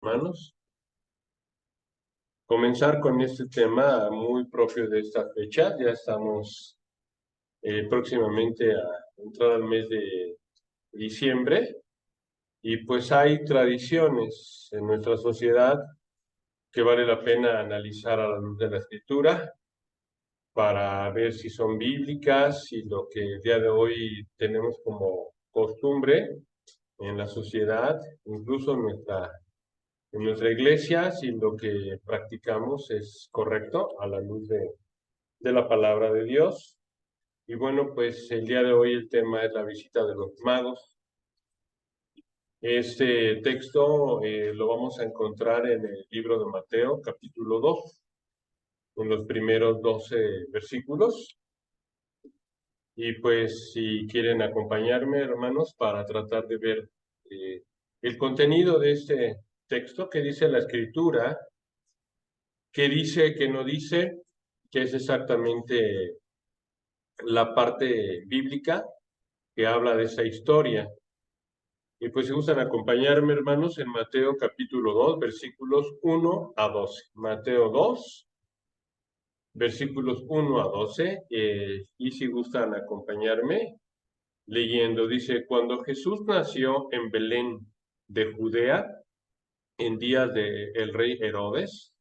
hermanos, comenzar con este tema muy propio de esta fecha. Ya estamos próximamente a entrar al mes de diciembre y pues hay tradiciones en nuestra sociedad que vale la pena analizar a la luz de la Escritura para ver si son bíblicas y lo que el día de hoy tenemos como costumbre en la sociedad, incluso en nuestra iglesia, si lo que practicamos es correcto a la luz de la palabra de Dios. Y bueno, pues el día de hoy el tema es la visita de los magos. Este texto lo vamos a encontrar en el libro de Mateo, capítulo 2, en los primeros 12 versículos. Y pues si quieren acompañarme, hermanos, para tratar de ver eh, el contenido de este texto, que dice la Escritura, que dice, que no dice, que es exactamente la parte bíblica que habla de esa historia. Y pues si gustan acompañarme, hermanos, en Mateo capítulo 2, versículos 1 a 12. Mateo 2, versículos 1 a 12. Y si gustan acompañarme leyendo, dice, cuando Jesús nació en Belén de Judea, en días de el rey Herodes,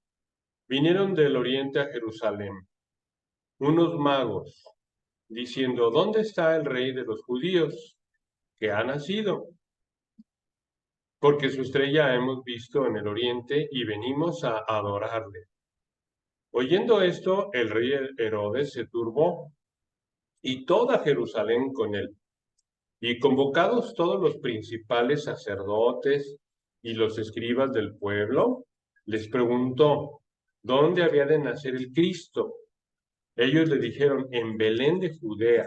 vinieron del oriente a Jerusalén unos magos, diciendo, ¿dónde está el rey de los judíos que ha nacido? Porque su estrella hemos visto en el oriente y venimos a adorarle. Oyendo esto, el rey Herodes se turbó y toda Jerusalén con él. Y convocados todos los principales sacerdotes y los escribas del pueblo, les preguntó, ¿dónde había de nacer el Cristo? Ellos le dijeron, en Belén de Judea,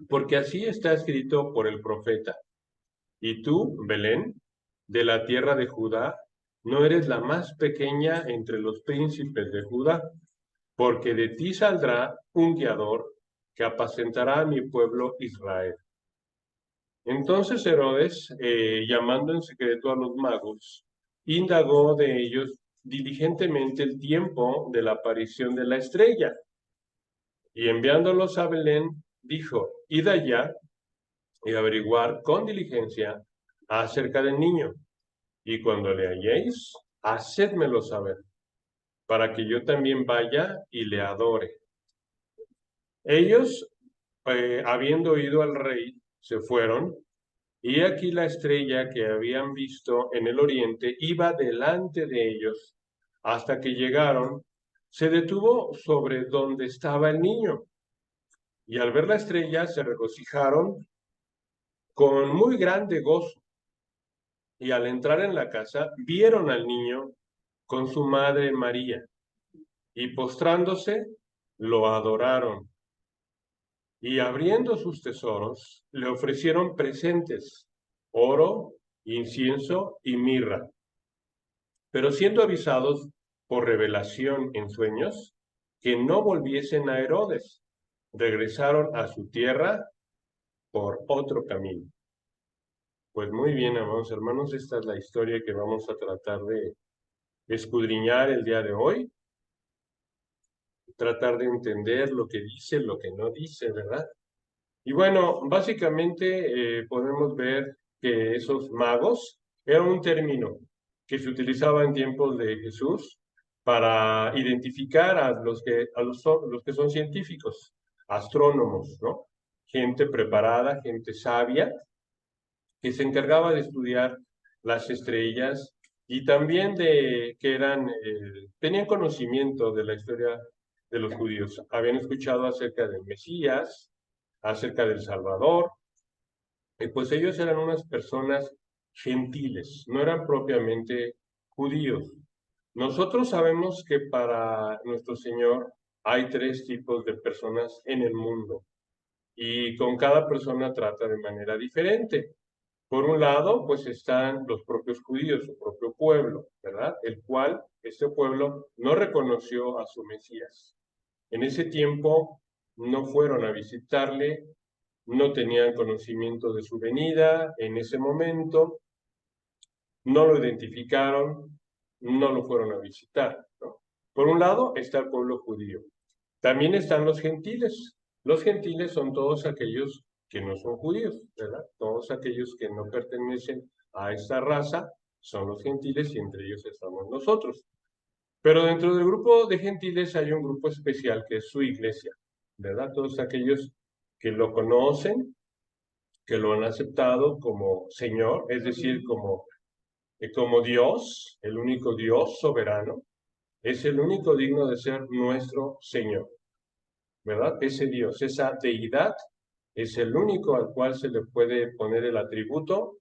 porque así está escrito por el profeta. Y tú, Belén, de la tierra de Judá, no eres la más pequeña entre los príncipes de Judá, porque de ti saldrá un guiador que apacentará a mi pueblo Israel. Entonces Herodes, llamando en secreto a los magos, indagó de ellos diligentemente el tiempo de la aparición de la estrella, y enviándolos a Belén, dijo, id allá y averiguar con diligencia acerca del niño, y cuando le halléis, hacedmelo saber, para que yo también vaya y le adore. Ellos, habiendo oído al rey, se fueron, y aquí la estrella que habían visto en el oriente iba delante de ellos, hasta que llegaron, se detuvo sobre donde estaba el niño, y al ver la estrella se regocijaron con muy grande gozo. Y al entrar en la casa, vieron al niño con su madre María, y postrándose, lo adoraron. Y abriendo sus tesoros, le ofrecieron presentes, oro, incienso y mirra. Pero siendo avisados por revelación en sueños, que no volviesen a Herodes, regresaron a su tierra por otro camino. Pues muy bien, amados hermanos, esta es la historia que vamos a tratar de escudriñar el día de hoy, tratar de entender lo que dice, lo que no dice, ¿verdad? Y bueno, básicamente podemos ver que esos magos era un término que se utilizaba en tiempos de Jesús para identificar a los que son científicos, astrónomos, ¿no? Gente preparada, gente sabia, que se encargaba de estudiar las estrellas y también de que tenían conocimiento de la historia de los judíos. Habían escuchado acerca del Mesías, acerca del Salvador, y pues ellos eran unas personas gentiles, no eran propiamente judíos. Nosotros sabemos que para nuestro Señor hay tres tipos de personas en el mundo y con cada persona trata de manera diferente. Por un lado, pues están los propios judíos, su propio pueblo, ¿verdad? El cual, este pueblo, no reconoció a su Mesías. En ese tiempo no fueron a visitarle, no tenían conocimiento de su venida en ese momento, no lo identificaron, no lo fueron a visitar, ¿no? Por un lado está el pueblo judío. También están los gentiles. Los gentiles son todos aquellos que no son judíos, ¿verdad? Todos aquellos que no pertenecen a esta raza son los gentiles y entre ellos estamos nosotros. Pero dentro del grupo de gentiles hay un grupo especial que es su iglesia, ¿verdad? Todos aquellos que lo conocen, que lo han aceptado como Señor, es decir, como Dios, el único Dios soberano, es el único digno de ser nuestro Señor, ¿verdad? Ese Dios, esa deidad, es el único al cual se le puede poner el atributo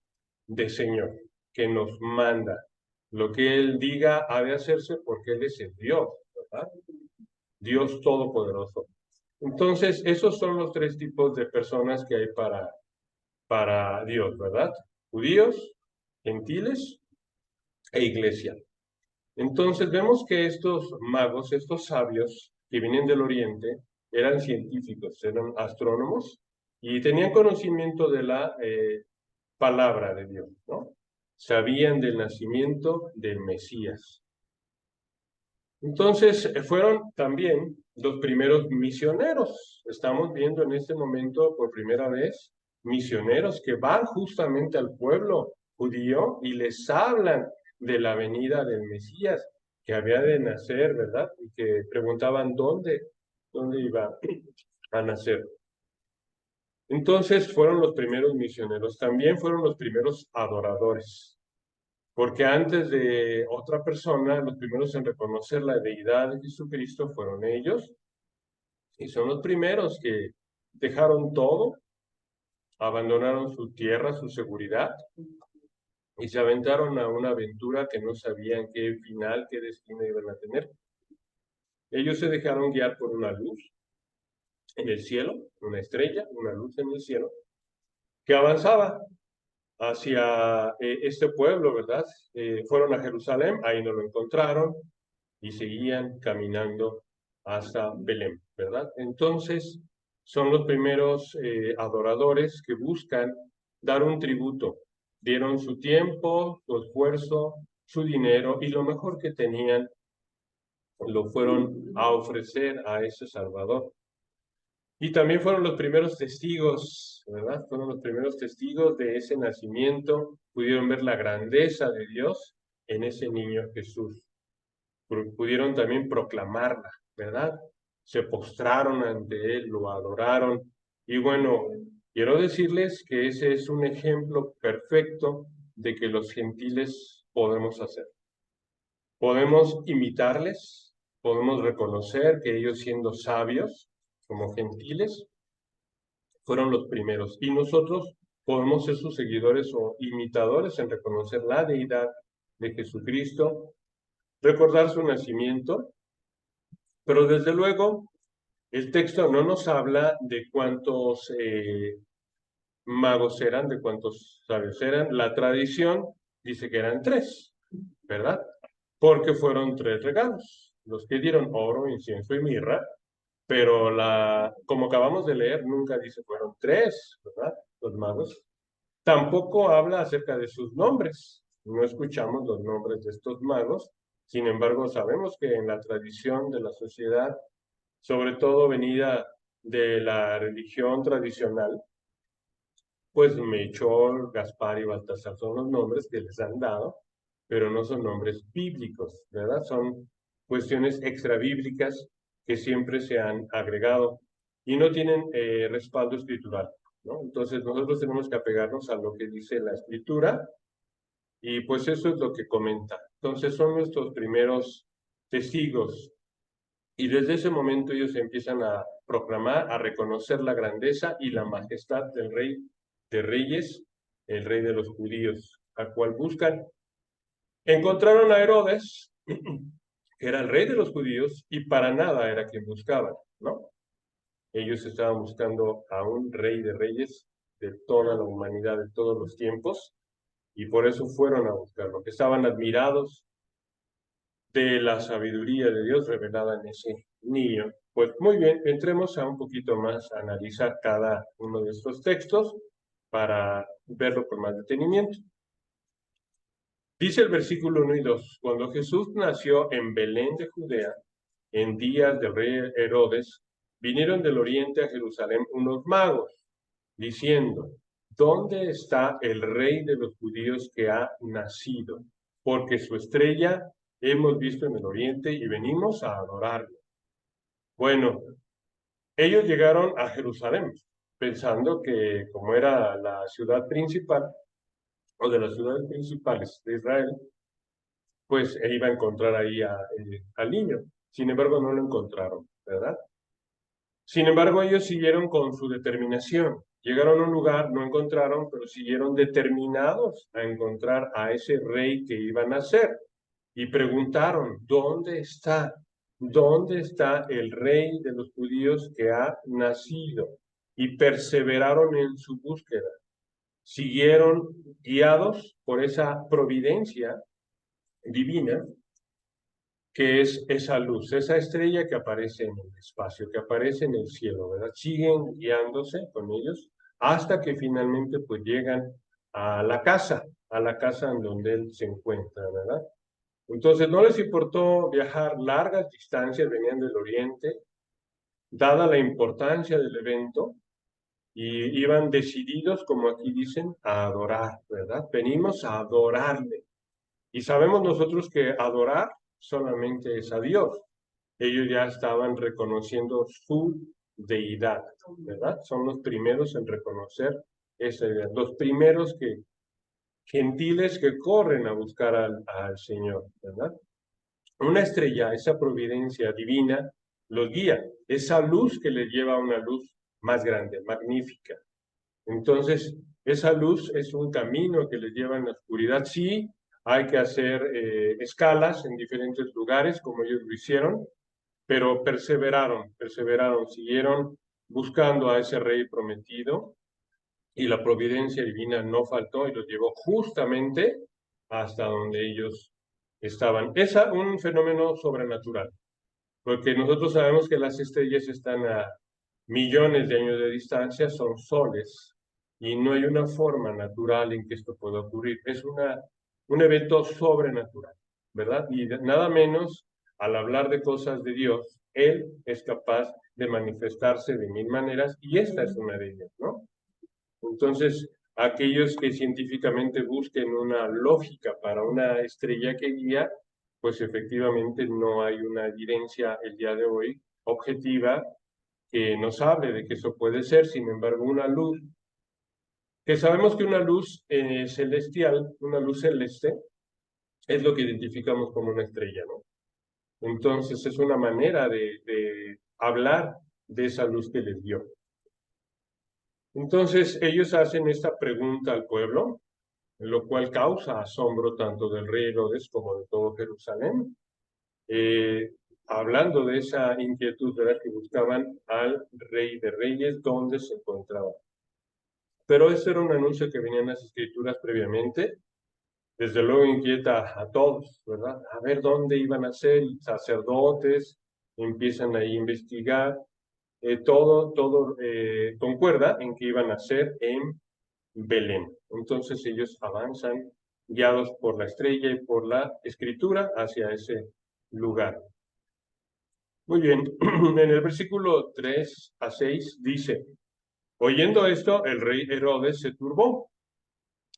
de Señor, que nos manda. Lo que Él diga ha de hacerse porque Él es el Dios, ¿verdad? Dios Todopoderoso. Entonces, esos son los tres tipos de personas que hay para Dios, ¿verdad? Judíos, gentiles e iglesia. Entonces vemos que estos magos, estos sabios que vienen del oriente, eran científicos, eran astrónomos y tenían conocimiento de la palabra de Dios, ¿no? Sabían del nacimiento del Mesías. Entonces fueron también los primeros misioneros. Estamos viendo en este momento por primera vez misioneros que van justamente al pueblo judío y les hablan de la venida del Mesías que había de nacer, ¿verdad? Y que preguntaban dónde iba a nacer. Entonces fueron los primeros misioneros, también fueron los primeros adoradores, porque antes de otra persona, los primeros en reconocer la deidad de Jesucristo fueron ellos, y son los primeros que dejaron todo, abandonaron su tierra, su seguridad, y se aventaron a una aventura que no sabían qué final, qué destino iban a tener. Ellos se dejaron guiar por una luz en el cielo, una estrella, una luz en el cielo, que avanzaba hacia este pueblo, ¿verdad? Fueron a Jerusalén, ahí no lo encontraron y seguían caminando hasta Belén, ¿verdad? Entonces, son los primeros adoradores que buscan dar un tributo. Dieron su tiempo, su esfuerzo, su dinero y lo mejor que tenían lo fueron a ofrecer a ese Salvador. Y también fueron los primeros testigos, ¿verdad? Fueron los primeros testigos de ese nacimiento. Pudieron ver la grandeza de Dios en ese niño Jesús. Pudieron también proclamarla, ¿verdad? Se postraron ante Él, lo adoraron. Y bueno, quiero decirles que ese es un ejemplo perfecto de que los gentiles podemos hacer. Podemos imitarles, podemos reconocer que ellos siendo sabios, como gentiles, fueron los primeros. Y nosotros podemos ser sus seguidores o imitadores en reconocer la deidad de Jesucristo, recordar su nacimiento, pero desde luego el texto no nos habla de cuántos magos eran, de cuántos sabios eran. La tradición dice que eran tres, ¿verdad? Porque fueron tres regalos, los que dieron oro, incienso y mirra, pero como acabamos de leer, nunca dice fueron tres, ¿verdad? Los magos. Tampoco habla acerca de sus nombres. No escuchamos los nombres de estos magos. Sin embargo, sabemos que en la tradición de la sociedad, sobre todo venida de la religión tradicional, pues Melchor, Gaspar y Baltasar son los nombres que les han dado, pero no son nombres bíblicos, ¿verdad? Son cuestiones extrabíblicas que siempre se han agregado y no tienen respaldo escritural, ¿no? Entonces nosotros tenemos que apegarnos a lo que dice la escritura y pues eso es lo que comenta. Entonces son nuestros primeros testigos y desde ese momento ellos empiezan a proclamar, a reconocer la grandeza y la majestad del Rey de Reyes, el Rey de los judíos, al cual buscan. Encontraron a Herodes, que era el rey de los judíos, y para nada era quien buscaban, ¿no? Ellos estaban buscando a un rey de reyes de toda la humanidad, de todos los tiempos, y por eso fueron a buscarlo, que estaban admirados de la sabiduría de Dios revelada en ese niño. Pues muy bien, entremos a un poquito más a analizar cada uno de estos textos para verlo con más detenimiento. Dice el versículo 1 y 2, cuando Jesús nació en Belén de Judea, en días del rey Herodes, vinieron del oriente a Jerusalén unos magos, diciendo, ¿dónde está el rey de los judíos que ha nacido? Porque su estrella hemos visto en el oriente y venimos a adorarlo. Bueno, ellos llegaron a Jerusalén, pensando que como era la ciudad principal, o de las ciudades principales de Israel, pues iba a encontrar ahí al niño. Sin embargo, no lo encontraron, ¿verdad? Sin embargo, ellos siguieron con su determinación. Llegaron a un lugar, no encontraron, pero siguieron determinados a encontrar a ese rey que iba a nacer. Y preguntaron, ¿dónde está? ¿Dónde está el rey de los judíos que ha nacido? Y perseveraron en su búsqueda. Siguieron guiados por esa providencia divina que es esa luz, esa estrella que aparece en el espacio, que aparece en el cielo, ¿verdad? Siguen guiándose con ellos hasta que finalmente pues llegan a la casa en donde él se encuentra, ¿verdad? Entonces no les importó viajar largas distancias, venían del oriente, dada la importancia del evento, y iban decididos, como aquí dicen, a adorar, ¿verdad? Venimos a adorarle. Y sabemos nosotros que adorar solamente es a Dios. Ellos ya estaban reconociendo su deidad, ¿verdad? Son los primeros en reconocer esa deidad, los primeros gentiles que corren a buscar al Señor, ¿verdad? Una estrella, esa providencia divina, los guía, esa luz que les lleva a una luz más grande, magnífica. Entonces, esa luz es un camino que les lleva en la oscuridad. Sí, hay que hacer escalas en diferentes lugares, como ellos lo hicieron, pero perseveraron, siguieron buscando a ese rey prometido y la providencia divina no faltó y los llevó justamente hasta donde ellos estaban. Es un fenómeno sobrenatural, porque nosotros sabemos que las estrellas están a millones de años de distancia, son soles, y no hay una forma natural en que esto pueda ocurrir. Es un evento sobrenatural, ¿verdad? Y nada menos, al hablar de cosas de Dios, Él es capaz de manifestarse de mil maneras, y esta es una de ellas, ¿no? Entonces, aquellos que científicamente busquen una lógica para una estrella que guía, pues efectivamente no hay una evidencia el día de hoy objetiva que nos hable de que eso puede ser. Sin embargo, una luz, que sabemos que una luz celestial, una luz celeste, es lo que identificamos como una estrella, ¿no? Entonces es una manera de hablar de esa luz que les dio. Entonces ellos hacen esta pregunta al pueblo, lo cual causa asombro tanto del rey Herodes como de todo Jerusalén, eh, hablando de esa inquietud, ¿verdad? Que buscaban al rey de reyes, donde se encontraba. Pero ese era un anuncio que venía en las escrituras previamente, desde luego inquieta a todos, ¿verdad? A ver dónde iban a ser, y sacerdotes empiezan ahí a investigar, todo concuerda en que iban a ser en Belén. Entonces ellos avanzan guiados por la estrella y por la escritura hacia ese lugar. Muy bien, en el versículo 3 a 6 dice, oyendo esto, el rey Herodes se turbó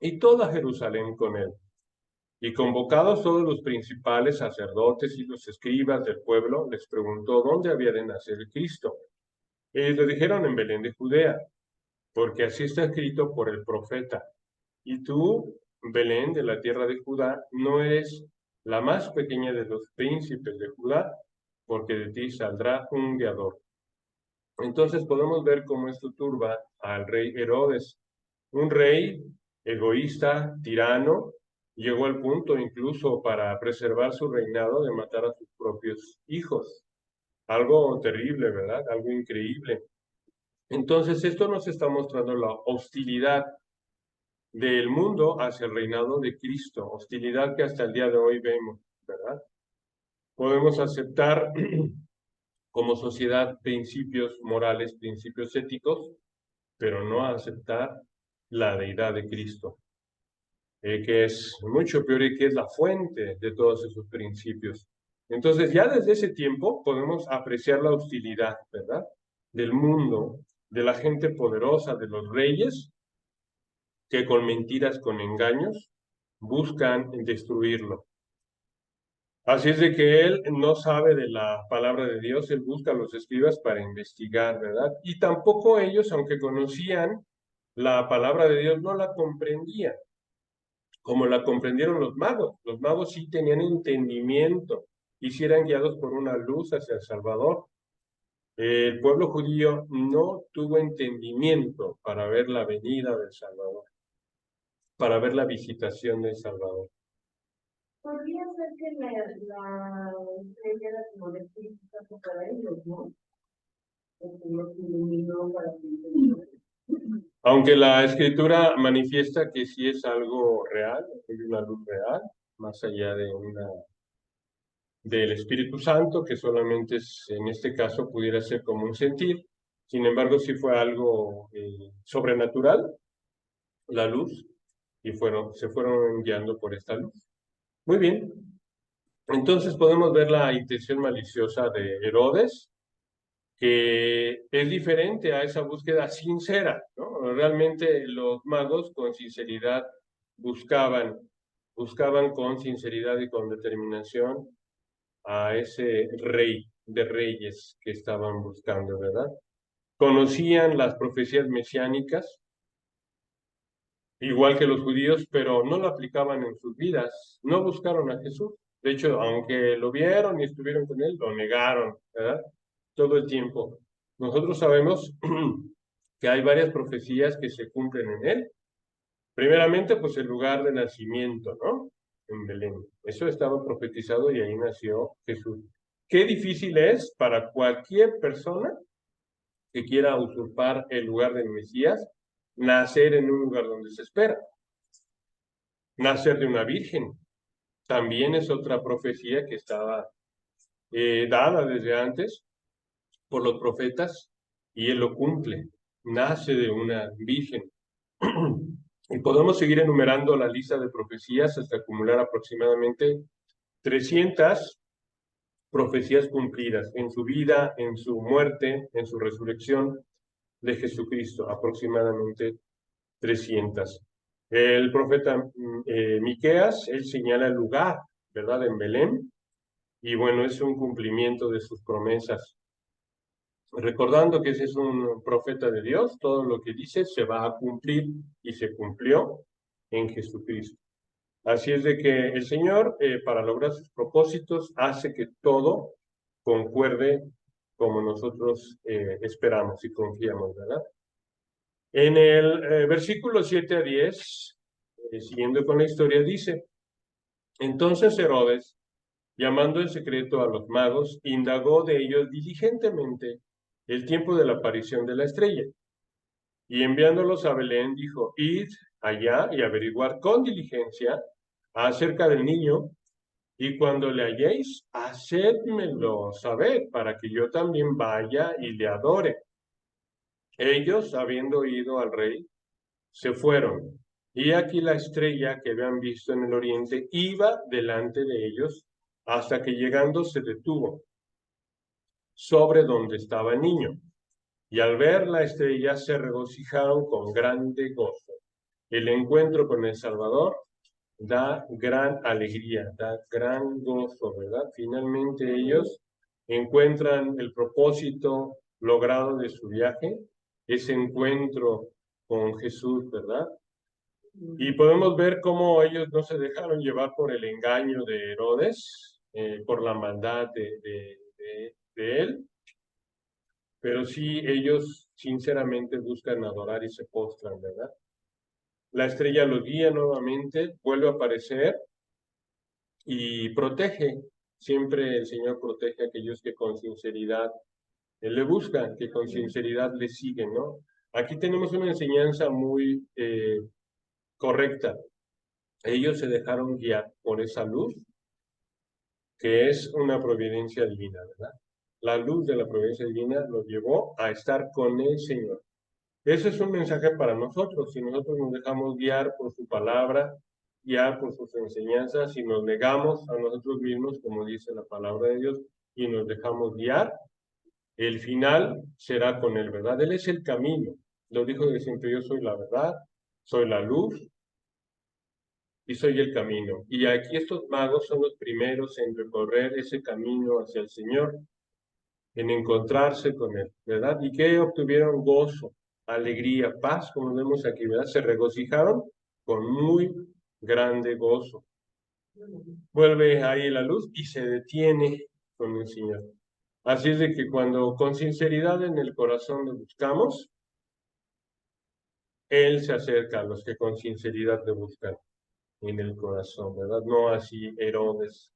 y toda Jerusalén con él. Y convocados todos los principales sacerdotes y los escribas del pueblo, les preguntó dónde había de nacer el Cristo. Ellos le dijeron en Belén de Judea, porque así está escrito por el profeta. Y tú, Belén, de la tierra de Judá, no eres la más pequeña de los príncipes de Judá, porque de ti saldrá un guiador. Entonces podemos ver cómo esto turba al rey Herodes, un rey egoísta, tirano, llegó al punto incluso para preservar su reinado de matar a sus propios hijos. Algo terrible, ¿verdad? Algo increíble. Entonces esto nos está mostrando la hostilidad del mundo hacia el reinado de Cristo, hostilidad que hasta el día de hoy vemos, ¿verdad? Podemos aceptar como sociedad principios morales, principios éticos, pero no aceptar la deidad de Cristo. que es mucho peor y que es la fuente de todos esos principios. Entonces, ya desde ese tiempo podemos apreciar la hostilidad, ¿verdad? Del mundo, de la gente poderosa, de los reyes, que con mentiras, con engaños, buscan destruirlo. Así es de que él no sabe de la palabra de Dios, él busca a los escribas para investigar, ¿verdad? Y tampoco ellos, aunque conocían la palabra de Dios, no la comprendían, como la comprendieron los magos. Los magos sí tenían entendimiento y sí eran guiados por una luz hacia el Salvador. El pueblo judío no tuvo entendimiento para ver la venida del Salvador, para ver la visitación del Salvador. Podría ser que la estrella era como de Espíritu Santo para ellos, ¿no? O que los iluminó para que Aunque la escritura manifiesta que sí es algo real, es una luz real, más allá de del Espíritu Santo, que solamente es, en este caso pudiera ser como un sentir. Sin embargo, sí fue algo sobrenatural, la luz, y se fueron guiando por esta luz. Muy bien. Entonces podemos ver la intención maliciosa de Herodes, que es diferente a esa búsqueda sincera, ¿no? Realmente los magos con sinceridad buscaban, buscaban con sinceridad y con determinación a ese rey de reyes que estaban buscando, ¿verdad? Conocían las profecías mesiánicas, igual que los judíos, pero no lo aplicaban en sus vidas, no buscaron a Jesús. De hecho, aunque lo vieron y estuvieron con él, lo negaron, ¿verdad? Todo el tiempo. Nosotros sabemos que hay varias profecías que se cumplen en él. Primeramente, pues el lugar de nacimiento, ¿no? En Belén. Eso estaba profetizado y ahí nació Jesús. Qué difícil es para cualquier persona que quiera usurpar el lugar del Mesías, nacer en un lugar donde se espera. Nacer de una virgen también es otra profecía que estaba dada desde antes por los profetas y él lo cumple. Nace de una virgen. Y podemos seguir enumerando la lista de profecías hasta acumular aproximadamente 300 profecías cumplidas en su vida, en su muerte, en su resurrección de Jesucristo, aproximadamente 300. El profeta Miqueas, él señala el lugar, ¿verdad? En Belén, y bueno, es un cumplimiento de sus promesas. Recordando que ese es un profeta de Dios, todo lo que dice se va a cumplir y se cumplió en Jesucristo. Así es de que el Señor, para lograr sus propósitos, hace que todo concuerde como nosotros esperamos y confiamos, ¿verdad? En el versículo 7 a 10, siguiendo con la historia, dice, entonces Herodes, llamando en secreto a los magos, indagó de ellos diligentemente el tiempo de la aparición de la estrella. Y enviándolos a Belén, dijo, id allá y averiguar con diligencia acerca del niño, y cuando le halléis, hacedmelo saber, para que yo también vaya y le adore. Ellos, habiendo ido al rey, se fueron. Y aquí la estrella que habían visto en el oriente iba delante de ellos hasta que llegando se detuvo sobre donde estaba el niño. Y al ver la estrella se regocijaron con grande gozo. El encuentro con el Salvador da gran alegría, da gran gozo, ¿verdad? Finalmente ellos encuentran el propósito logrado de su viaje, ese encuentro con Jesús, ¿verdad? Y podemos ver cómo ellos no se dejaron llevar por el engaño de Herodes, por la maldad de él, pero sí ellos sinceramente buscan adorar y se postran, ¿verdad? La estrella los guía nuevamente, vuelve a aparecer y protege. Siempre el Señor protege a aquellos que con sinceridad le buscan, que con sinceridad le siguen, ¿no? Aquí tenemos una enseñanza muy correcta. Ellos se dejaron guiar por esa luz, que es una providencia divina, ¿verdad? La luz de la providencia divina los llevó a estar con el Señor. Ese es un mensaje para nosotros. Si nosotros nos dejamos guiar por su palabra, guiar por sus enseñanzas, si nos negamos a nosotros mismos, como dice la palabra de Dios, y nos dejamos guiar, el final será con Él, ¿verdad? Él es el camino. Lo dijo de siempre, yo soy la verdad, soy la luz y soy el camino. Y aquí estos magos son los primeros en recorrer ese camino hacia el Señor, en encontrarse con Él, ¿verdad? Y que obtuvieron gozo, alegría, paz, como vemos aquí, ¿verdad? Se regocijaron con muy grande gozo. Vuelve ahí la luz y se detiene con el Señor. Así es de que cuando con sinceridad en el corazón le buscamos, Él se acerca a los que con sinceridad le buscan en el corazón, ¿verdad? No así Herodes,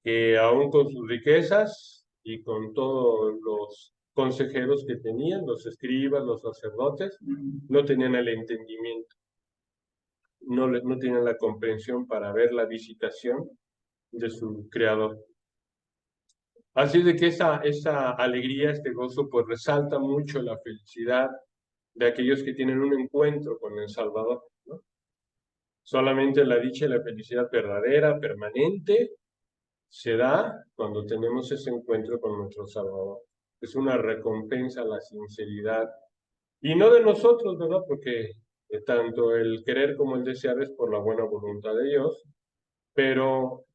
que aún con sus riquezas y con todos los consejeros que tenían, los escribas, los sacerdotes, no tenían el entendimiento, no tenían la comprensión para ver la visitación de su Creador. Así de que esa alegría, este gozo, pues resalta mucho la felicidad de aquellos que tienen un encuentro con el Salvador, ¿no? Solamente la dicha y la felicidad verdadera, permanente, se da cuando tenemos ese encuentro con nuestro Salvador. Es una recompensa a la sinceridad. Y no de nosotros, ¿verdad? Porque tanto el querer como el desear es por la buena voluntad de Dios, pero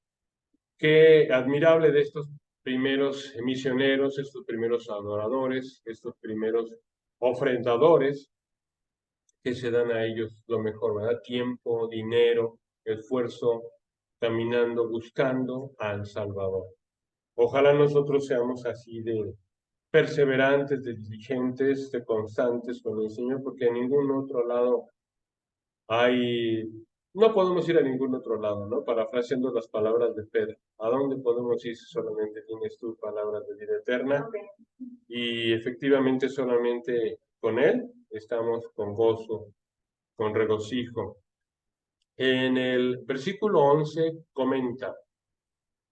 qué admirable de estos primeros misioneros, estos primeros adoradores, estos primeros ofrendadores, que se dan a ellos lo mejor, ¿verdad? Tiempo, dinero, esfuerzo, caminando, buscando al Salvador. Ojalá nosotros seamos así de perseverantes, de diligentes, de constantes con el Señor, porque en ningún otro lado hay, no podemos ir a ningún otro lado, ¿no? Parafraseando las palabras de Pedro, ¿a dónde podemos ir si solamente tienes tú palabras de vida eterna? Y efectivamente solamente con Él estamos con gozo, con regocijo. En el versículo 11 comenta,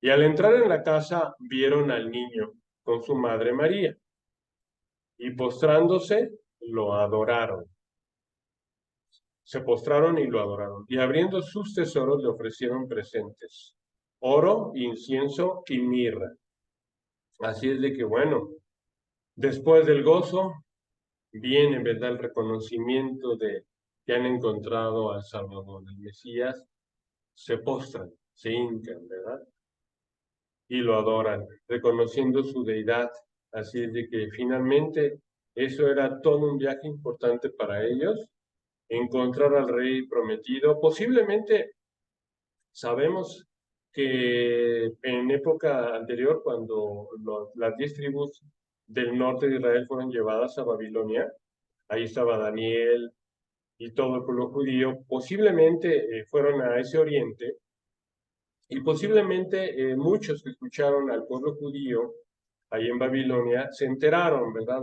y al entrar en la casa vieron al niño con su madre María, y postrándose lo adoraron. Se postraron y lo adoraron, y abriendo sus tesoros le ofrecieron presentes, oro, incienso y mirra. Así es de que, bueno, después del gozo viene, ¿verdad?, el reconocimiento de que han encontrado al Salvador, el Mesías, se postran, se hincan, ¿verdad? Y lo adoran, reconociendo su deidad. Así es de que finalmente eso era todo un viaje importante para ellos, encontrar al rey prometido. Posiblemente sabemos que en época anterior, cuando las 10 tribus del norte de Israel fueron llevadas a Babilonia, ahí estaba Daniel y todo el pueblo judío, posiblemente fueron a ese oriente y posiblemente muchos que escucharon al pueblo judío ahí en Babilonia se enteraron, ¿verdad?,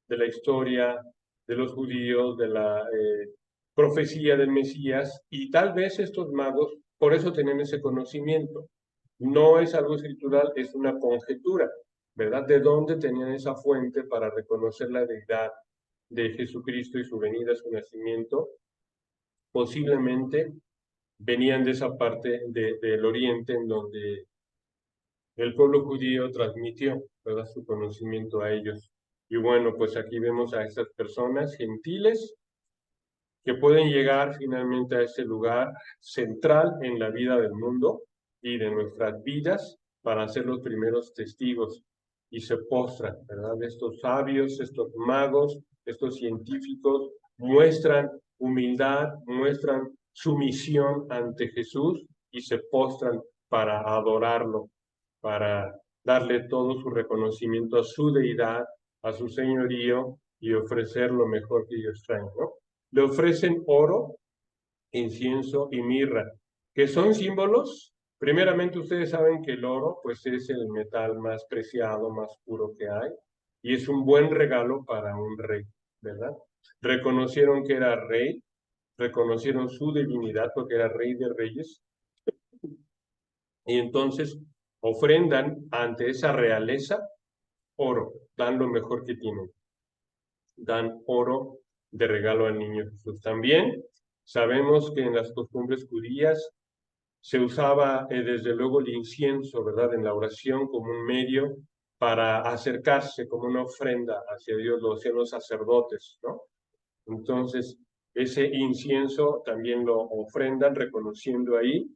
de la historia de los judíos, de la profecía del Mesías, y tal vez estos magos por eso tenían ese conocimiento. No es algo escritural, es una conjetura, ¿verdad? ¿De dónde tenían esa fuente para reconocer la deidad de Jesucristo y su venida, su nacimiento? Posiblemente venían de esa parte del oriente en donde el pueblo judío transmitió, ¿verdad?, su conocimiento a ellos. Y bueno, pues aquí vemos a estas personas gentiles que pueden llegar finalmente a este lugar central en la vida del mundo y de nuestras vidas para ser los primeros testigos y se postran, ¿verdad? Estos sabios, estos magos, estos científicos muestran humildad, muestran sumisión ante Jesús y se postran para adorarlo, para darle todo su reconocimiento a su deidad, a su señorío y ofrecer lo mejor que ellos traen, ¿no? Le ofrecen oro, incienso y mirra, que son símbolos. Primeramente ustedes saben que el oro pues es el metal más preciado, más puro que hay, y es un buen regalo para un rey, ¿verdad? Reconocieron que era rey, reconocieron su divinidad porque era rey de reyes, y entonces ofrendan ante esa realeza oro, dan lo mejor que tienen, dan oro de regalo al niño Jesús. También Sabemos que en las costumbres judías se usaba desde luego el incienso, ¿verdad? En la oración como un medio para acercarse como una ofrenda hacia Dios, lo hacían los sacerdotes, ¿no? Entonces, ese incienso también lo ofrendan reconociendo ahí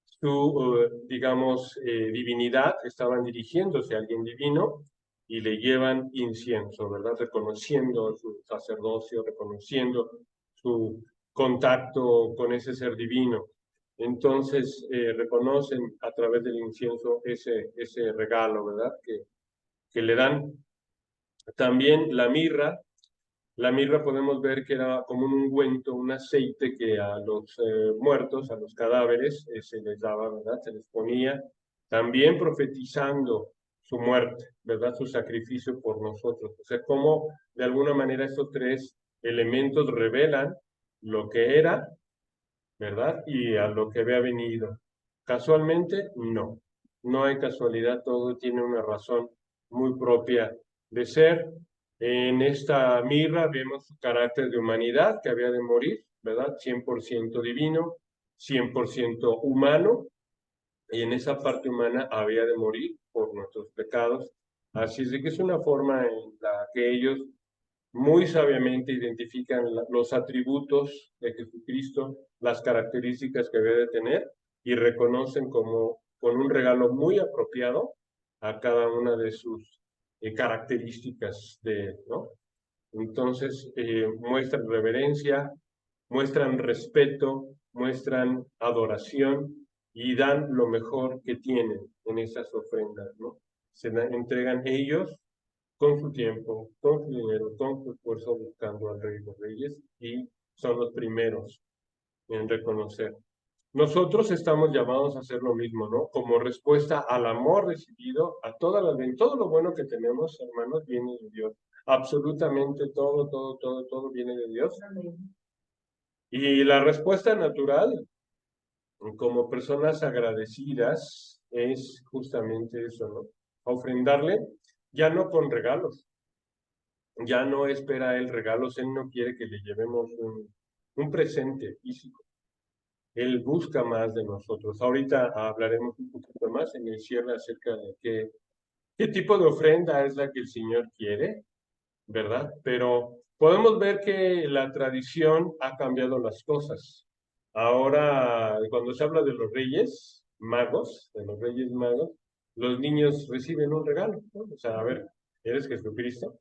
su, digamos, divinidad, estaban dirigiéndose a alguien divino y le llevan incienso, ¿verdad? Reconociendo su sacerdocio, reconociendo su contacto con ese ser divino. Entonces, reconocen a través del incienso ese regalo, ¿verdad? Que le dan. También la mirra podemos ver que era como un ungüento, un aceite que a los muertos, a los cadáveres, se les daba, ¿verdad? Se les ponía, también profetizando su muerte, ¿verdad? Su sacrificio por nosotros. O sea, cómo de alguna manera estos tres elementos revelan lo que era, ¿verdad? Y a lo que había venido. Casualmente, no. No hay casualidad, todo tiene una razón muy propia de ser. En esta mirra vemos su carácter de humanidad que había de morir, ¿verdad? 100% divino, 100% humano, y en esa parte humana había de morir por nuestros pecados. Así es de que es una forma en la que ellos muy sabiamente identifican los atributos de Jesucristo, las características que debe de tener y reconocen como con un regalo muy apropiado a cada una de sus características ¿no? Entonces, muestran reverencia, muestran respeto, muestran adoración y dan lo mejor que tienen en esas ofrendas, ¿no? Entregan ellos con su tiempo, con su dinero, con su esfuerzo buscando al Rey de los Reyes y son los primeros en reconocer. Nosotros estamos llamados a hacer lo mismo, ¿no? Como respuesta al amor recibido, a todo lo bueno que tenemos, hermanos, viene de Dios. Absolutamente todo viene de Dios. Y la respuesta natural, como personas agradecidas, es justamente eso, ¿no? Ofrendarle, ya no con regalos, ya no espera él regalos, él no quiere que le llevemos un presente físico. Él busca más de nosotros. Ahorita hablaremos un poquito más en el cierre acerca de qué tipo de ofrenda es la que el Señor quiere, ¿verdad? Pero podemos ver que la tradición ha cambiado las cosas. Ahora, cuando se habla de los reyes magos, de los reyes magos, los niños reciben un regalo, ¿no? O sea, a ver, ¿eres Jesucristo?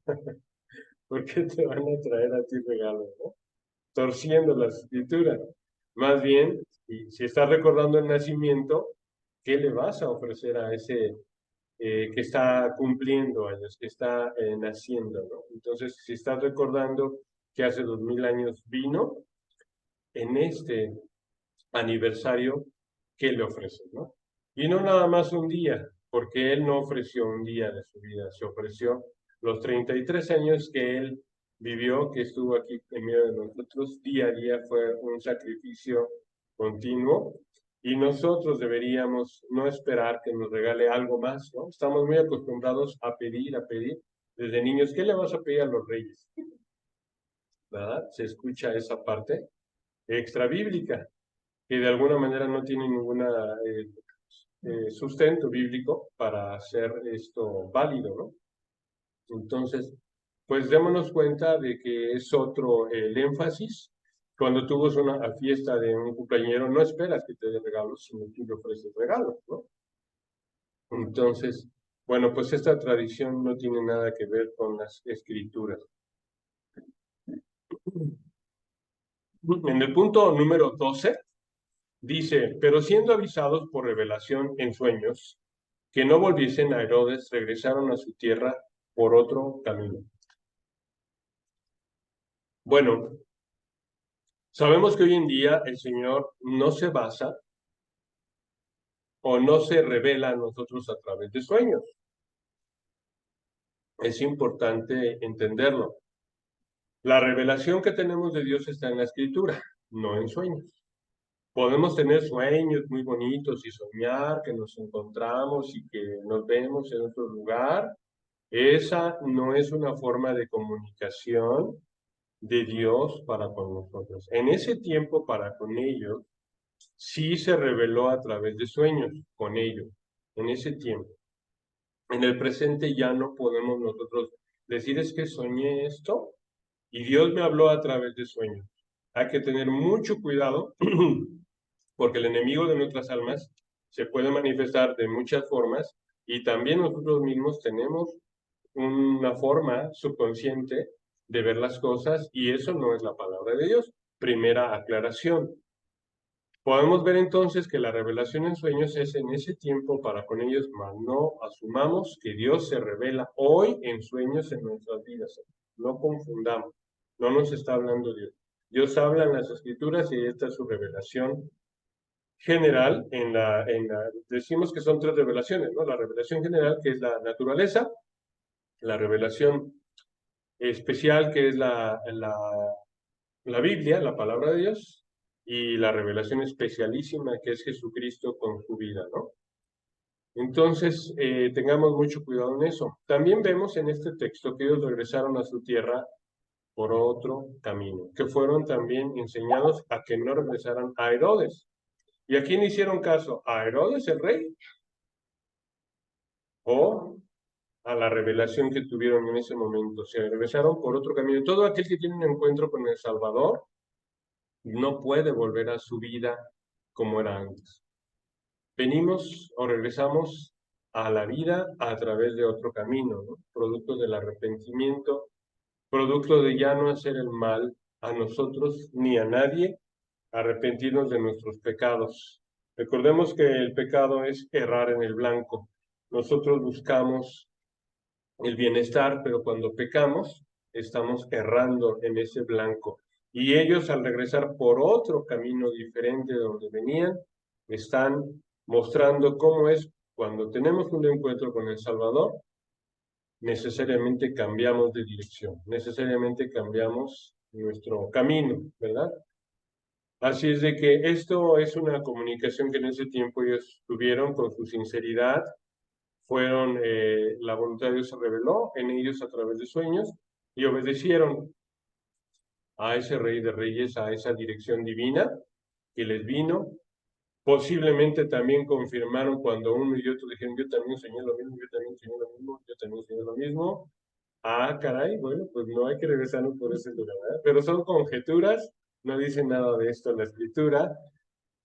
¿Por qué te van a traer a ti regalos, no? Torciendo la escritura. Más bien, si estás recordando el nacimiento, ¿qué le vas a ofrecer a ese que está cumpliendo años, que está naciendo, ¿no? Entonces, si estás recordando que hace 2000 años vino, en este aniversario, ¿qué le ofreces, no? Y no nada más un día, porque él no ofreció un día de su vida, se ofreció los 33 años que él vivió, que estuvo aquí en medio de nosotros, día a día fue un sacrificio continuo, y nosotros deberíamos no esperar que nos regale algo más, ¿no? Estamos muy acostumbrados a pedir, desde niños, ¿qué le vas a pedir a los reyes? ¿Verdad? Se escucha esa parte extra bíblica, que de alguna manera no tiene ningún sustento bíblico para hacer esto válido, ¿no? Entonces, pues démonos cuenta de que es otro el énfasis. Cuando tú vas a una fiesta de un cumpleañero, no esperas que te dé regalos, sino que le ofreces regalos, ¿no? Entonces, bueno, pues esta tradición no tiene nada que ver con las escrituras. En el punto número 12, dice, pero siendo avisados por revelación en sueños, que no volviesen a Herodes, regresaron a su tierra por otro camino. Bueno, sabemos que hoy en día el Señor no se basa o no se revela a nosotros a través de sueños. Es importante entenderlo. La revelación que tenemos de Dios está en la Escritura, no en sueños. Podemos tener sueños muy bonitos y soñar que nos encontramos y que nos vemos en otro lugar. Esa no es una forma de comunicación de Dios para con nosotros. En ese tiempo para con ellos, sí se reveló a través de sueños con ellos, en ese tiempo. En el presente ya no podemos nosotros decir es que soñé esto y Dios me habló a través de sueños. Hay que tener mucho cuidado porque el enemigo de nuestras almas se puede manifestar de muchas formas y también nosotros mismos tenemos una forma subconsciente de ver las cosas y eso no es la palabra de Dios. Primera aclaración. Podemos ver entonces que la revelación en sueños es en ese tiempo para con ellos, mas no asumamos que Dios se revela hoy en sueños en nuestras vidas. No confundamos, no nos está hablando Dios. Dios habla en las Escrituras y esta es su revelación general. Decimos que son tres revelaciones, ¿no? La revelación general, que es la naturaleza, la revelación especial, que es la Biblia, la palabra de Dios, y la revelación especialísima que es Jesucristo con su vida, ¿no? Entonces, tengamos mucho cuidado en eso. También vemos en este texto que ellos regresaron a su tierra por otro camino, que fueron también enseñados a que no regresaran a Herodes. ¿Y a quién hicieron caso? ¿A Herodes el rey? ¿O a la revelación que tuvieron en ese momento? Se regresaron por otro camino. Todo aquel que tiene un encuentro con el Salvador no puede volver a su vida como era antes. Venimos o regresamos a la vida a través de otro camino, ¿no? Producto del arrepentimiento, producto de ya no hacer el mal a nosotros ni a nadie, arrepentirnos de nuestros pecados. Recordemos que el pecado es errar en el blanco. Nosotros buscamos el bienestar, pero cuando pecamos, estamos errando en ese blanco. Y ellos al regresar por otro camino diferente de donde venían, están mostrando cómo es cuando tenemos un encuentro con el Salvador, necesariamente cambiamos de dirección, necesariamente cambiamos nuestro camino, ¿verdad? Así es de que esto es una comunicación que en ese tiempo ellos tuvieron con su sinceridad, la voluntad de Dios se reveló en ellos a través de sueños y obedecieron a ese Rey de Reyes, a esa dirección divina que les vino. Posiblemente también confirmaron cuando uno y otro dijeron, yo también soñé lo mismo, yo también soñé lo mismo, yo también soñé lo mismo. Ah, caray, bueno, pues no hay que regresarnos por ese lugar, ¿verdad? Pero son conjeturas, no dice nada de esto en la escritura,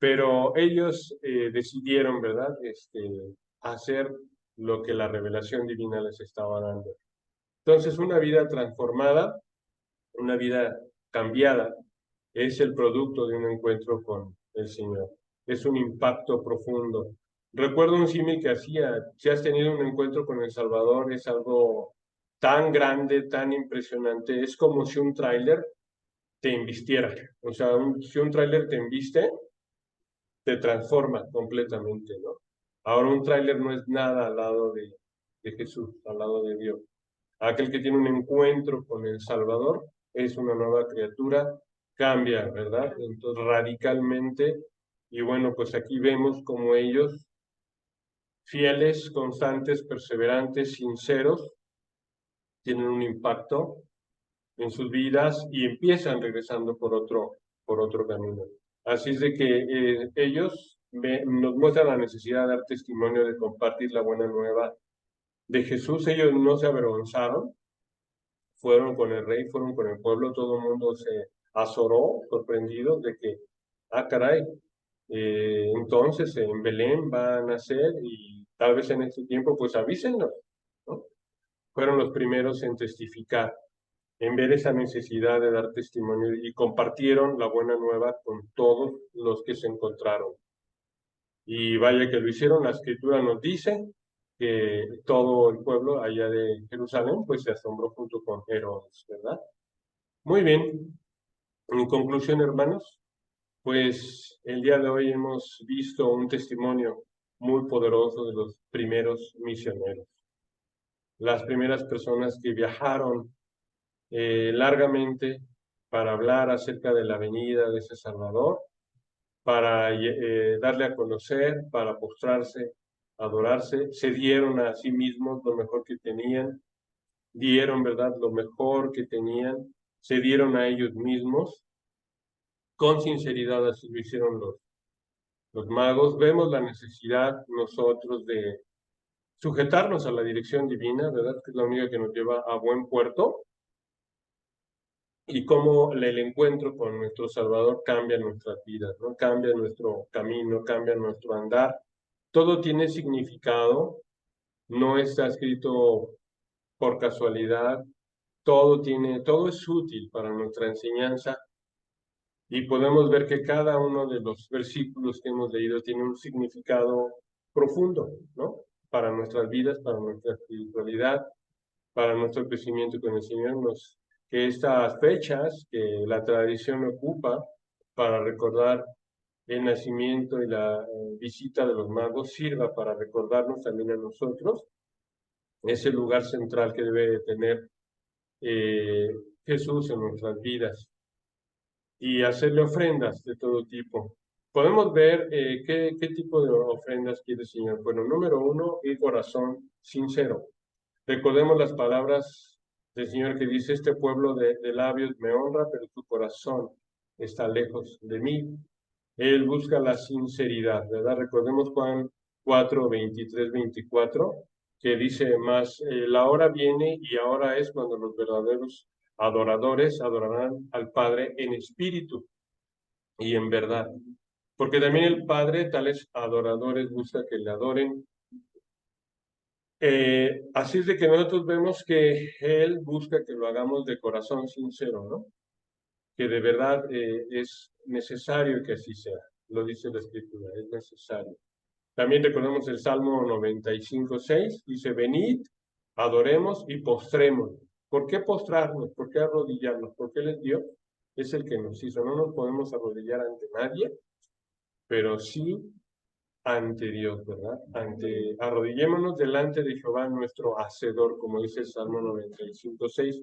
pero ellos decidieron, ¿verdad? Hacer lo que la revelación divina les estaba dando. Entonces, una vida transformada, una vida cambiada, es el producto de un encuentro con el Señor. Es un impacto profundo. Recuerdo un símil que hacía, si has tenido un encuentro con el Salvador, es algo tan grande, tan impresionante, es como si un tráiler te invistiera. O sea, si un tráiler te inviste, te transforma completamente, ¿no? Ahora un tráiler no es nada al lado de Jesús, al lado de Dios. Aquel que tiene un encuentro con el Salvador es una nueva criatura, cambia, ¿verdad? Entonces radicalmente, y bueno, pues aquí vemos como ellos, fieles, constantes, perseverantes, sinceros, tienen un impacto en sus vidas y empiezan regresando por otro camino. Así es de que ellos nos muestran la necesidad de dar testimonio, de compartir la buena nueva de Jesús. Ellos no se avergonzaron, fueron con el rey, fueron con el pueblo, todo el mundo se azoró, sorprendido de que, ah, caray, entonces en Belén va a nacer y tal vez en este tiempo, pues avísenos, ¿no? Fueron los primeros en testificar, en ver esa necesidad de dar testimonio y compartieron la buena nueva con todos los que se encontraron. Y vaya que lo hicieron, la escritura nos dice que todo el pueblo allá de Jerusalén pues se asombró junto con Herodes, ¿verdad? Muy bien, en conclusión, hermanos, pues el día de hoy hemos visto un testimonio muy poderoso de los primeros misioneros, las primeras personas que viajaron largamente para hablar acerca de la venida de ese Salvador, para darle a conocer, para postrarse, adorarse, se dieron a sí mismos lo mejor que tenían, dieron, ¿verdad?, lo mejor que tenían, se dieron a ellos mismos, con sinceridad así lo hicieron los magos. Vemos la necesidad nosotros de sujetarnos a la dirección divina, ¿verdad? Que es la única que nos lleva a buen puerto, y cómo el encuentro con nuestro Salvador cambia nuestras vidas, ¿no? Cambia nuestro camino, cambia nuestro andar. Todo tiene significado, no está escrito por casualidad, todo es útil para nuestra enseñanza, y podemos ver que cada uno de los versículos que hemos leído tiene un significado profundo, ¿no? Para nuestras vidas, para nuestra espiritualidad, para nuestro crecimiento con el Señor, que estas fechas que la tradición ocupa para recordar el nacimiento y la visita de los magos sirva para recordarnos también a nosotros ese lugar central que debe tener eh, Jesús en nuestras vidas, y hacerle ofrendas de todo tipo. Podemos ver qué tipo de ofrendas quiere el Señor. Bueno, número uno, un corazón sincero. Recordemos las palabras del Señor que dice: este pueblo de labios me honra, pero tu corazón está lejos de mí. Él busca la sinceridad, ¿verdad? Recordemos Juan 4, 23, 24, que dice más, la hora viene y ahora es cuando los verdaderos adoradores adorarán al Padre en espíritu y en verdad. Porque también el Padre, tales adoradores, busca que le adoren. Así es de que nosotros vemos que Él busca que lo hagamos de corazón sincero, ¿no? Que de verdad es necesario que así sea. Lo dice la Escritura, es necesario. También recordemos el Salmo 95:6, dice: venid, adoremos y postremos. ¿Por qué postrarnos? ¿Por qué arrodillarnos? Porque Él es Dios, es el que nos hizo. No nos podemos arrodillar ante nadie, pero sí ante Dios, ¿verdad? Arrodillémonos delante de Jehová, nuestro Hacedor, como dice el Salmo 95:6.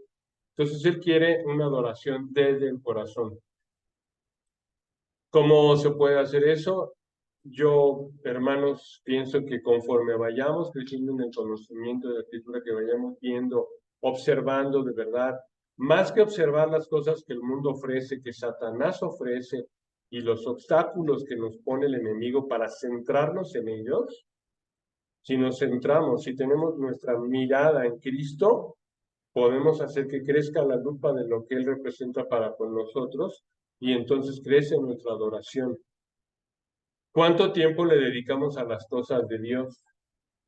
Entonces Él quiere una adoración desde el corazón. ¿Cómo se puede hacer eso? Yo, hermanos, pienso que conforme vayamos creciendo en el conocimiento de la Escritura, que vayamos viendo, observando de verdad, más que observar las cosas que el mundo ofrece, que Satanás ofrece, y los obstáculos que nos pone el enemigo para centrarnos en ellos, si nos centramos, si tenemos nuestra mirada en Cristo, podemos hacer que crezca la lupa de lo que Él representa para con nosotros, y entonces crece nuestra adoración. ¿Cuánto tiempo le dedicamos a las cosas de Dios?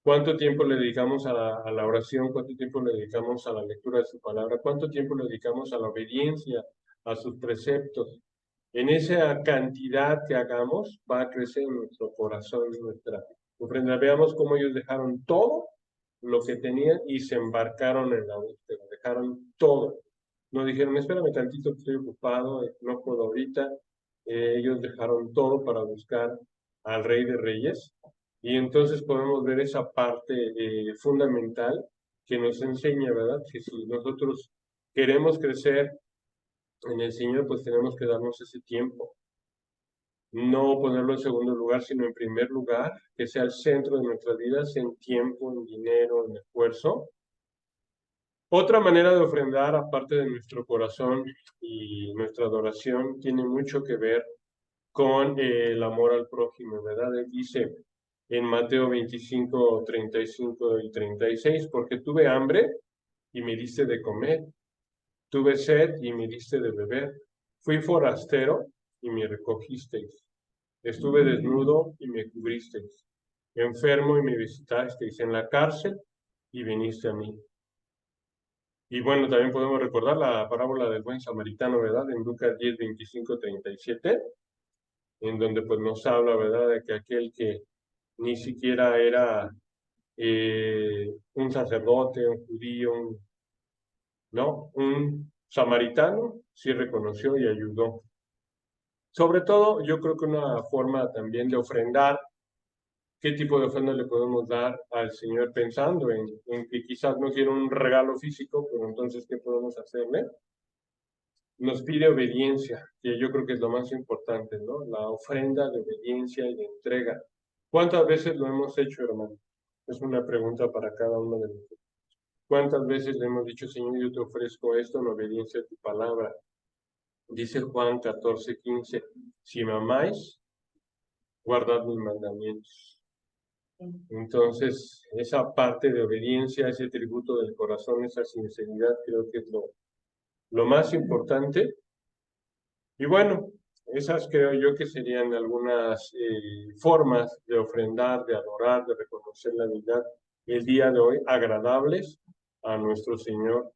¿Cuánto tiempo le dedicamos a la oración? ¿Cuánto tiempo le dedicamos a la lectura de su palabra? ¿Cuánto tiempo le dedicamos a la obediencia, a sus preceptos? En esa cantidad que hagamos, va a crecer nuestro corazón, nuestra ofrenda. Veamos cómo ellos dejaron todo lo que tenían y se embarcaron en la búsqueda. Dejaron todo. No dijeron: espérame tantito, estoy ocupado, no puedo ahorita. Ellos dejaron todo para buscar al Rey de Reyes. Y entonces podemos ver esa parte fundamental que nos enseña, ¿verdad? Que si nosotros queremos crecer en el Señor, pues tenemos que darnos ese tiempo. No ponerlo en segundo lugar, sino en primer lugar, que sea el centro de nuestras vidas, en tiempo, en dinero, en esfuerzo. Otra manera de ofrendar, aparte de nuestro corazón y nuestra adoración, tiene mucho que ver con el amor al prójimo, ¿verdad? Él dice en Mateo 25, 35 y 36, porque tuve hambre y me diste de comer, tuve sed y me diste de beber, fui forastero y me recogisteis, estuve desnudo y me cubristeis, enfermo y me visitasteis, en la cárcel y viniste a mí. Y bueno, también podemos recordar la parábola del buen samaritano, ¿verdad? En Lucas 10, 25, 37, en donde pues nos habla, ¿verdad?, de que aquel que ni siquiera era un sacerdote, un judío, ¿no? Un samaritano, sí reconoció y ayudó. Sobre todo, yo creo que una forma también de ofrendar, qué tipo de ofrenda le podemos dar al Señor, pensando en que quizás no quiere un regalo físico, pero entonces, ¿qué podemos hacerle? Nos pide obediencia, que yo creo que es lo más importante, ¿no? La ofrenda de obediencia y de entrega. ¿Cuántas veces lo hemos hecho, hermano? Es una pregunta para cada uno de nosotros. ¿Cuántas veces le hemos dicho, Señor, yo te ofrezco esto en obediencia a tu palabra? Dice Juan 14:15, si me amáis, guardad mis mandamientos. Entonces, esa parte de obediencia, ese tributo del corazón, esa sinceridad, creo que es lo más importante. Y bueno, esas creo yo que serían algunas formas de ofrendar, de adorar, de reconocer la deidad el día de hoy, agradables a nuestro Señor.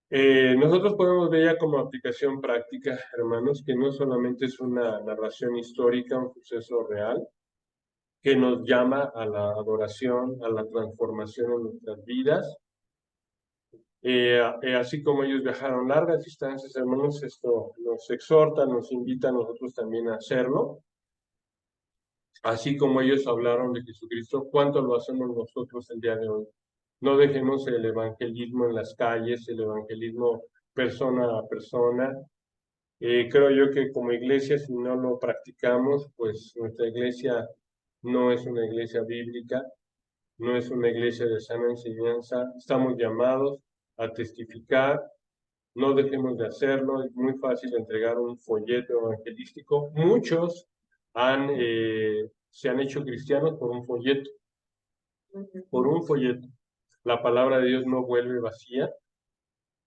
Nosotros podemos ver ya como aplicación práctica, hermanos, que no solamente es una narración histórica, un suceso real, que nos llama a la adoración, a la transformación en nuestras vidas. Así como ellos viajaron largas distancias, hermanos, esto nos exhorta, nos invita a nosotros también a hacerlo. Así como ellos hablaron de Jesucristo, ¿cuánto lo hacemos nosotros el día de hoy? No dejemos el evangelismo en las calles, el evangelismo persona a persona. Creo yo que como iglesia, si no lo practicamos, pues nuestra iglesia no es una iglesia bíblica, no es una iglesia de sana enseñanza. Estamos llamados a testificar, no dejemos de hacerlo. Es muy fácil entregar un folleto evangelístico. Muchos se han hecho cristianos por un folleto, por un folleto. La palabra de Dios no vuelve vacía.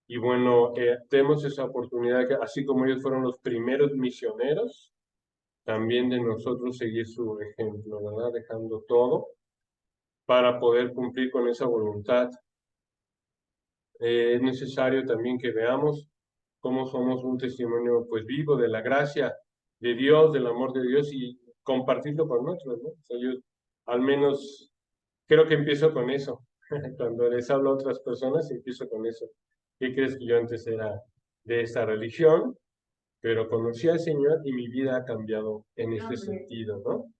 Y bueno, tenemos esa oportunidad, que, así como ellos fueron los primeros misioneros, también de nosotros seguir su ejemplo, ¿verdad? Dejando todo para poder cumplir con esa voluntad. Es necesario también que veamos cómo somos un testimonio pues vivo de la gracia de Dios, del amor de Dios y compartirlo con otros, ¿no? O sea, yo al menos creo que empiezo con eso. Cuando les hablo a otras personas, empiezo con eso. ¿Qué crees que yo antes era de esta religión? Pero conocí al Señor y mi vida ha cambiado en este sentido, ¿no?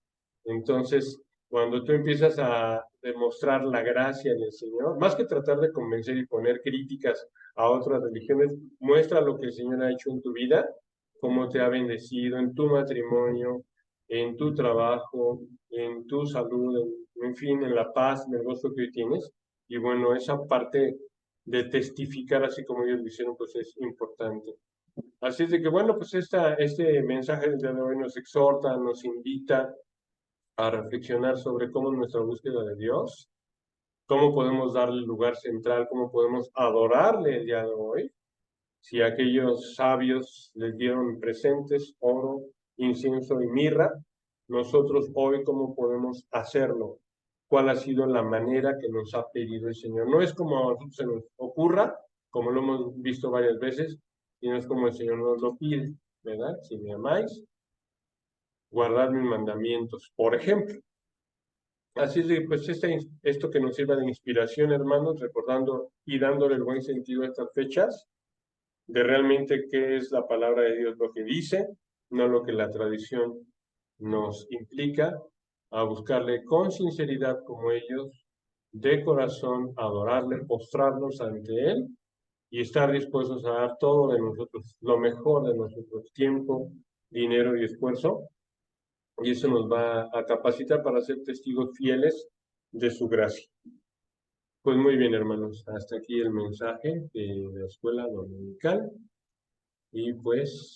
Entonces, cuando tú empiezas a demostrar la gracia del Señor, más que tratar de convencer y poner críticas a otras religiones, muestra lo que el Señor ha hecho en tu vida, cómo te ha bendecido en tu matrimonio, en tu trabajo, en tu salud, en fin, en la paz, en el gozo que hoy tienes. Y bueno, esa parte de testificar, así como ellos lo hicieron, pues es importante. Así es de que, bueno, pues este mensaje del día de hoy nos exhorta, nos invita a reflexionar sobre cómo es nuestra búsqueda de Dios, cómo podemos darle lugar central, cómo podemos adorarle el día de hoy. Si aquellos sabios les dieron presentes, oro, incienso y mirra, nosotros hoy cómo podemos hacerlo. ¿Cuál ha sido la manera que nos ha pedido el Señor? No es como a nosotros se nos ocurra, como lo hemos visto varias veces, sino es como el Señor nos lo pide, ¿verdad? Si me amáis, guardad mis mandamientos, por ejemplo. Así es de, pues esto que nos sirva de inspiración, hermanos, recordando y dándole el buen sentido a estas fechas, de realmente qué es la palabra de Dios lo que dice, no lo que la tradición nos implica, a buscarle con sinceridad como ellos, de corazón, adorarle, postrarnos ante Él y estar dispuestos a dar todo de nosotros, lo mejor de nosotros, tiempo, dinero y esfuerzo, y eso nos va a capacitar para ser testigos fieles de su gracia. Pues muy bien, hermanos, hasta aquí el mensaje de la escuela dominical y pues